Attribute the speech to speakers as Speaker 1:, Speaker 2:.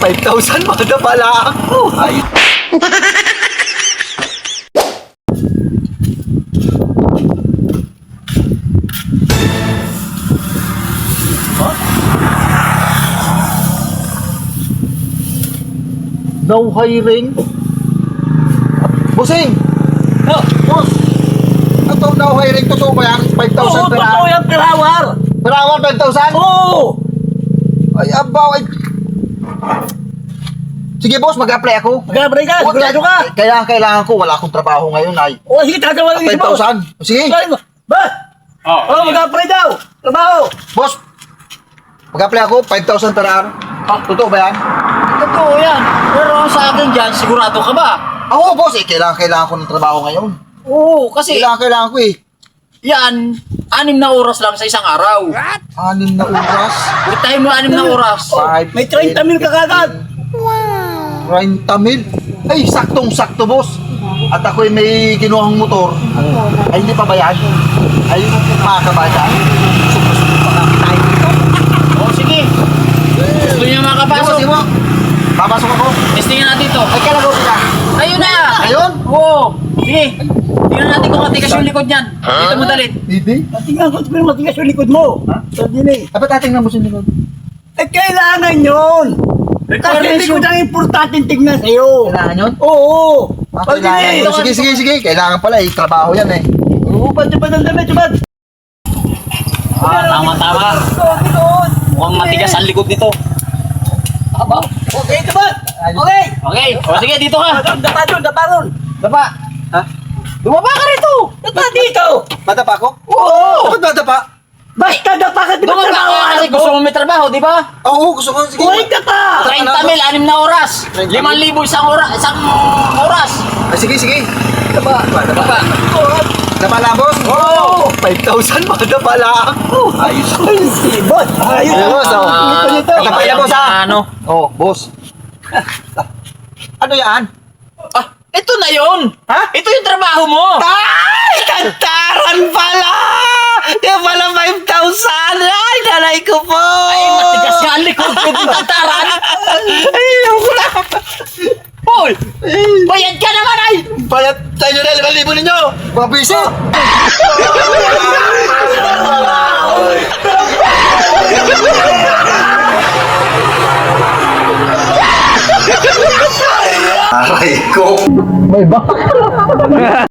Speaker 1: 5,000 mada pala ako. Ay. No hiring. Bossing!
Speaker 2: Oh,
Speaker 1: Boss! Ito no hiring to, so ba yan? 5,000
Speaker 2: oo,
Speaker 1: per
Speaker 2: totoo
Speaker 1: hour?
Speaker 2: yan, per hour.
Speaker 1: Per hour, 5,000?
Speaker 2: Oo.
Speaker 1: Ay, abaw, ay. Sige boss, mag-apply ako.
Speaker 2: Mag-abray ka, sigurado ka.
Speaker 1: Kailangan ko, wala akong trabaho ngayon ay
Speaker 2: O, sige, tatawagin si boss.
Speaker 1: 5,000. Sige,
Speaker 2: Ba? Oh, mag-abray daw. Trabaho.
Speaker 1: boss. Mag-apply ako, 5,000 per hour. Totoo ba yan?
Speaker 3: Totoo yan. Pero sa akin dyan, sigurado ka ba?
Speaker 1: Oo boss, kailangan ko ng trabaho ngayon.
Speaker 3: Oo, kasi
Speaker 1: Kailangan ko eh.
Speaker 3: yan, 6 na oras lang sa isang araw.
Speaker 1: 6 na oras.
Speaker 3: Itay mo 6 na oras.
Speaker 1: 5,
Speaker 2: May 30 mil ka kagad.
Speaker 1: 30 mil. Ay, saktong-sakto boss. At ako'y may kinuhang motor. Ay, hindi pa ba yan? Ay, makakabayan. Supa-supa pa kami tayo dito.
Speaker 3: O sige. Gusto niya makapasok.
Speaker 1: Sige mo. Papasok ako.
Speaker 3: Testingin natin ito.
Speaker 1: Ay, kailangan ko sila.
Speaker 3: Ayun na!
Speaker 1: Ayun?
Speaker 3: Oo. Sige. Tingnan natin kung matigas yung likod niyan. Dito mo dalit.
Speaker 1: Hindi.
Speaker 2: Tingnan ko, pero matigas yung likod mo. Sabi niya eh.
Speaker 1: Dapat tatingnan mo sa likod.
Speaker 2: Eh, kailangan yun. Kasi
Speaker 3: Requirements
Speaker 2: likod ang importante tignan sa'yo.
Speaker 1: Kailangan yun?
Speaker 2: Oo. Pag
Speaker 1: Kailangan.
Speaker 2: hindi,
Speaker 1: Sige. Kailangan pala eh. Trabaho yan eh.
Speaker 2: Oo, ba't ang damit, ba't?
Speaker 3: Tama. Mukhang matigas ang likod nito.
Speaker 2: Aba, okay, ba't? Okay.
Speaker 3: Okay. O sige, dito ka.
Speaker 2: Dapa ron.
Speaker 3: Dapa.
Speaker 1: Ha?
Speaker 3: Dumaba ka rito.
Speaker 2: Dapa dito.
Speaker 1: Madapa ko?
Speaker 2: Oo.
Speaker 1: Ba't madapa?
Speaker 2: Basta dapa ka, di ba
Speaker 3: Dumaba
Speaker 2: trabaho
Speaker 3: ka kasi gusto mo may trabaho, di ba?
Speaker 1: Oo, gusto ko. Sige.
Speaker 2: Kuhay ka pa.
Speaker 3: 30 mil, 6 na oras. 5,000 isang oras.
Speaker 1: Ay, sige.
Speaker 2: Dapa.
Speaker 1: Dapa lang, boss?
Speaker 2: Oo.
Speaker 1: 5,000 madapa lang ako. Ayos.
Speaker 2: Ay, boss. Ayos.
Speaker 1: Ayos, boss.
Speaker 2: Nito.
Speaker 1: Dapa yan, boss, ha?
Speaker 3: Ano?
Speaker 1: Oh, boss. Ano yan?
Speaker 3: Ah, ito na yun.
Speaker 1: Ha?
Speaker 3: Ito yung trabaho mo.
Speaker 1: Ay! Kantaran pala! Kaya pala 5,000! Ay, nanay ko po!
Speaker 3: Ay, matigas nga ang likod ko yung tataran.
Speaker 1: Ay, ako na!
Speaker 3: Hoy! Bayad ka naman ay!
Speaker 1: Bayat tayo na 5,000 ninyo! Mabisi! Aray ko!
Speaker 2: May baka.